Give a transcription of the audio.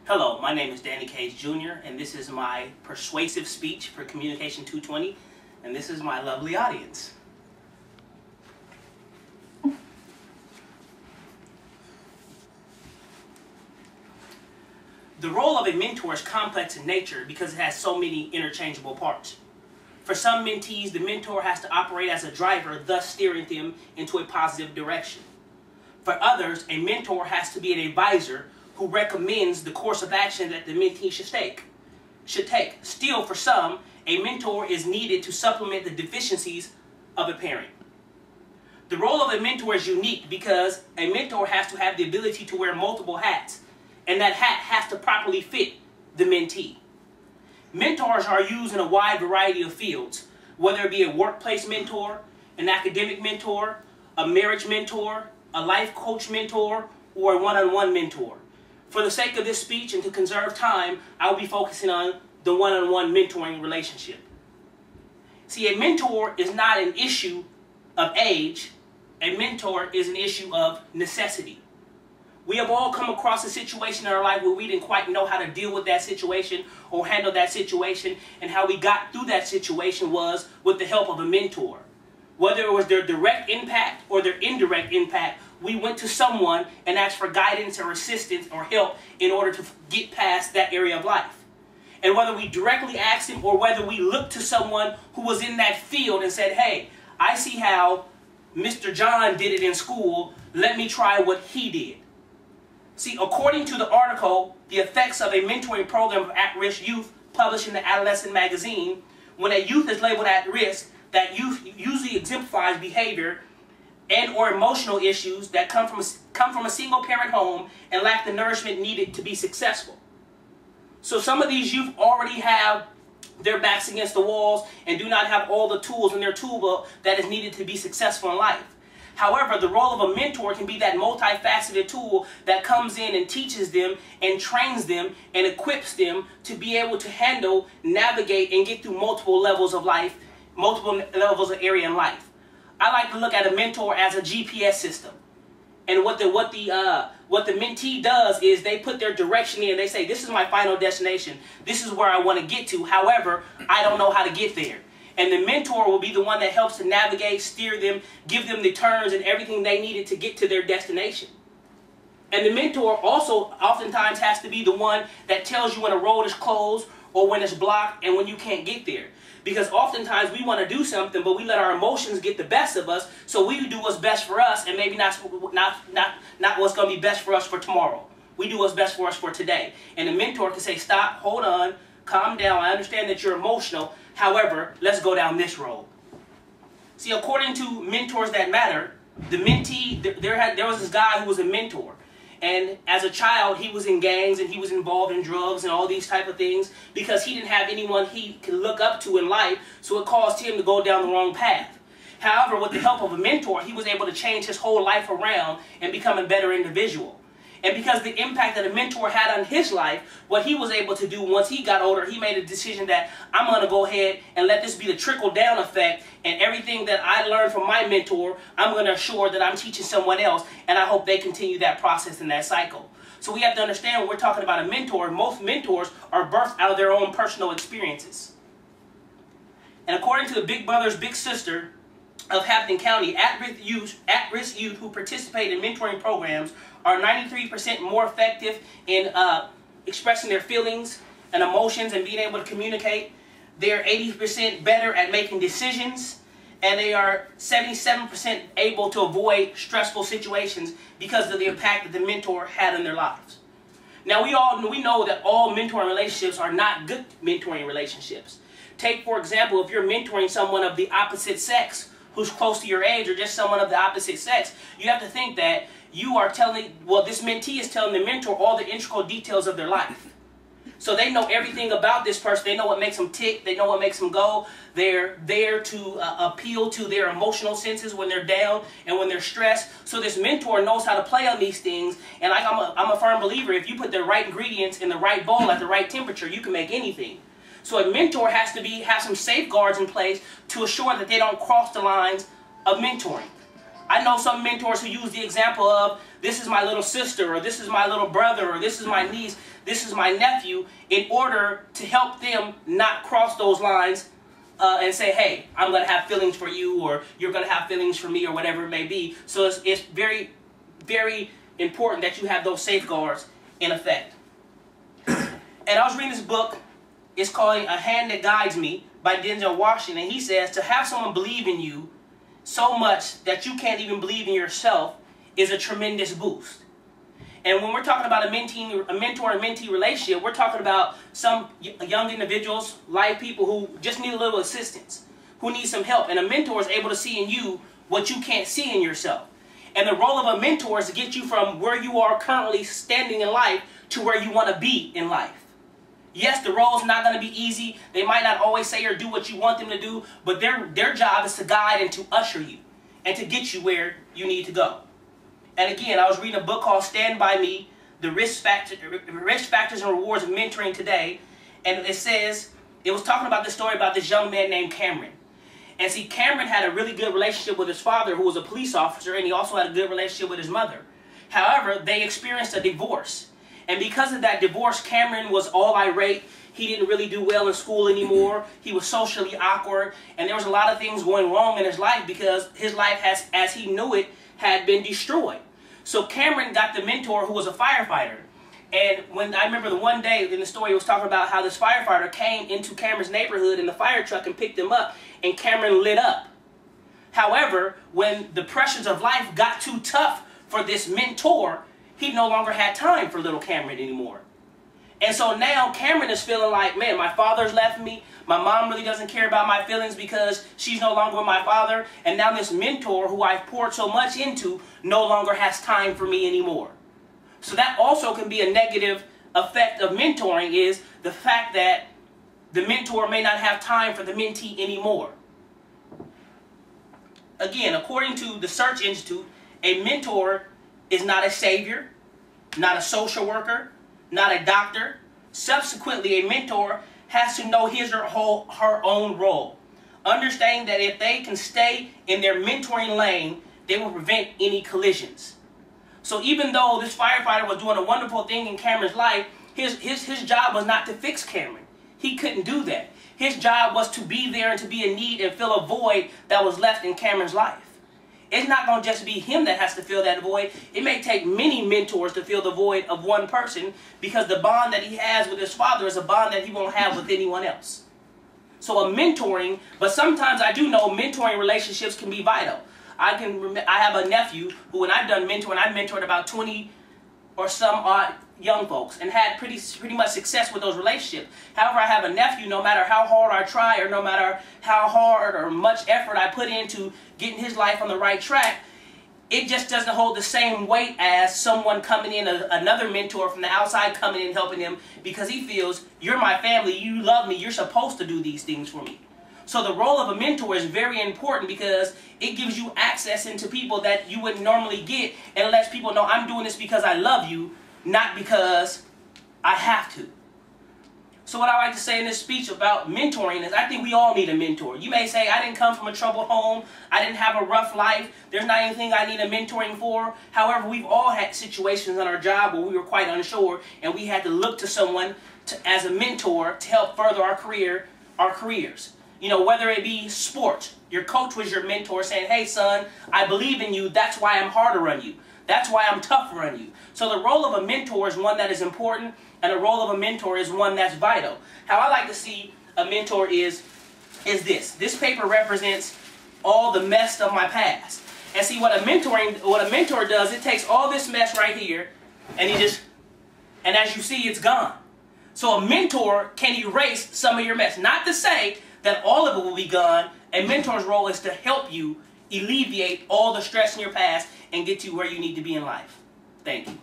Hello, my name is Danny Cage Jr. and this is my persuasive speech for Communication 220, and this is my lovely audience. The role of a mentor is complex in nature because it has so many interchangeable parts. For some mentees, the mentor has to operate as a driver, thus steering them into a positive direction. For others, a mentor has to be an advisor who recommends the course of action that the mentee should take. Still, for some, a mentor is needed to supplement the deficiencies of a parent. The role of a mentor is unique because a mentor has to have the ability to wear multiple hats, and that hat has to properly fit the mentee. Mentors are used in a wide variety of fields, whether it be a workplace mentor, an academic mentor, a marriage mentor, a life coach mentor, or a one-on-one mentor. For the sake of this speech and to conserve time, I will be focusing on the one-on-one mentoring relationship. See, a mentor is not an issue of age. A mentor is an issue of necessity. We have all come across a situation in our life where we didn't quite know how to deal with that situation or handle that situation, and how we got through that situation was with the help of a mentor. Whether it was their direct impact or their indirect impact, we went to someone and asked for guidance or assistance or help in order to get past that area of life. And whether we directly asked him or whether we looked to someone who was in that field and said, hey, I see how Mr. John did it in school, let me try what he did. See, according to the article, The Effects of a Mentoring Program of At-Risk Youth, published in the Adolescent magazine, when a youth is labeled at risk, that youth usually exemplifies behavior and or emotional issues that come from a single parent home and lack the nourishment needed to be successful. So some of these youth already have their backs against the walls and do not have all the tools in their tool belt that is needed to be successful in life. However, the role of a mentor can be that multifaceted tool that comes in and teaches them and trains them and equips them to be able to handle, navigate, and get through multiple levels of life, multiple levels of area in life. I like to look at a mentor as a GPS system. And what the mentee does is they put their direction in. They say, this is my final destination. This is where I want to get to. However, I don't know how to get there. And the mentor will be the one that helps to navigate, steer them, give them the turns and everything they needed to get to their destination. And the mentor also oftentimes has to be the one that tells you when a road is closed or when it's blocked and when you can't get there. Because oftentimes we want to do something, but we let our emotions get the best of us, so we do what's best for us and maybe not what's going to be best for us for tomorrow. We do what's best for us for today. And the mentor can say, stop, hold on, calm down, I understand that you're emotional, however, let's go down this road. See, according to Mentors That Matter, the mentee, there was this guy who was a mentor. And as a child, he was in gangs and he was involved in drugs and all these type of things because he didn't have anyone he could look up to in life, so it caused him to go down the wrong path. However, with the help of a mentor, he was able to change his whole life around and become a better individual. And because the impact that a mentor had on his life, what he was able to do once he got older, he made a decision that I'm going to go ahead and let this be the trickle-down effect, and everything that I learned from my mentor, I'm going to assure that I'm teaching someone else, and I hope they continue that process and that cycle. So we have to understand when we're talking about a mentor, most mentors are birthed out of their own personal experiences. And according to the Big Brothers Big Sister of Hampton County, at-risk youth who participate in mentoring programs are 93% more effective in expressing their feelings and emotions and being able to communicate. They're 80% better at making decisions, and they are 77% able to avoid stressful situations because of the impact that the mentor had in their lives. Now, we know that all mentoring relationships are not good mentoring relationships. Take, for example, if you're mentoring someone of the opposite sex who's close to your age or just someone of the opposite sex, you have to think that you are this mentee is telling the mentor all the integral details of their life. So they know everything about this person. They know what makes them tick. They know what makes them go. They're there to appeal to their emotional senses when they're down and when they're stressed. So this mentor knows how to play on these things. And like I'm a firm believer, if you put the right ingredients in the right bowl at the right temperature, you can make anything. So a mentor has to have some safeguards in place to assure that they don't cross the lines of mentoring. I know some mentors who use the example of this is my little sister, or this is my little brother, or this is my niece, this is my nephew, in order to help them not cross those lines and say, hey, I'm going to have feelings for you, or you're going to have feelings for me, or whatever it may be. So it's very, very important that you have those safeguards in effect. And I was reading this book. It's called A Hand That Guides Me by Denzel Washington. And he says, to have someone believe in you so much that you can't even believe in yourself is a tremendous boost. And when we're talking about a mentor and mentee relationship, we're talking about some young individuals, live people who just need a little assistance, who need some help. And a mentor is able to see in you what you can't see in yourself. And the role of a mentor is to get you from where you are currently standing in life to where you want to be in life. Yes, the role is not going to be easy. They might not always say or do what you want them to do, but their job is to guide and to usher you and to get you where you need to go. And again, I was reading a book called Stand By Me, The Risk Factors and Rewards of Mentoring Today. And it says, it was talking about this story about this young man named Cameron. And see, Cameron had a really good relationship with his father, who was a police officer, and he also had a good relationship with his mother. However, they experienced a divorce. And because of that divorce, Cameron was all irate. He didn't really do well in school anymore. He was socially awkward. And there was a lot of things going wrong in his life because his life, as he knew it, had been destroyed. So Cameron got the mentor who was a firefighter. And when I remember the one day in the story, it was talking about how this firefighter came into Cameron's neighborhood in the fire truck and picked him up. And Cameron lit up. However, when the pressures of life got too tough for this mentor, he no longer had time for little Cameron anymore. And so now Cameron is feeling like, man, my father's left me. My mom really doesn't care about my feelings because she's no longer with my father. And now this mentor who I've poured so much into no longer has time for me anymore. So that also can be a negative effect of mentoring, is the fact that the mentor may not have time for the mentee anymore. Again, according to the Search Institute, a mentor is not a savior, not a social worker, not a doctor. Subsequently, a mentor has to know his or her own role, understanding that if they can stay in their mentoring lane, they will prevent any collisions. So even though this firefighter was doing a wonderful thing in Cameron's life, his job was not to fix Cameron. He couldn't do that. His job was to be there and to be in need and fill a void that was left in Cameron's life. It's not going to just be him that has to fill that void. It may take many mentors to fill the void of one person, because the bond that he has with his father is a bond that he won't have with anyone else. So a mentoring, but sometimes I do know mentoring relationships can be vital. I have a nephew who, when I've done mentoring, I've mentored about 20 or some odd young folks and had pretty much success with those relationships. However, I have a nephew, no matter how hard I try or no matter how hard or much effort I put into getting his life on the right track, it just doesn't hold the same weight as someone coming in, another mentor from the outside coming in and helping him, because he feels, you're my family, you love me, you're supposed to do these things for me. So the role of a mentor is very important because it gives you access into people that you wouldn't normally get, and it lets people know, I'm doing this because I love you, not because I have to. So what I like to say in this speech about mentoring is, I think we all need a mentor. You may say, I didn't come from a troubled home, I didn't have a rough life, there's not anything I need a mentoring for. However, we've all had situations on our job where we were quite unsure, and we had to look to someone as a mentor to help further our careers. You know, whether it be sports, your coach was your mentor saying, hey son, I believe in you, that's why I'm harder on you. That's why I'm tougher on you. So the role of a mentor is one that is important, and the role of a mentor is one that's vital. How I like to see a mentor is this. This paper represents all the mess of my past. And see, what a mentor does, it takes all this mess right here, and and as you see, it's gone. So a mentor can erase some of your mess. Not to say that all of it will be gone. A mentor's role is to help you alleviate all the stress in your past and get you where you need to be in life. Thank you.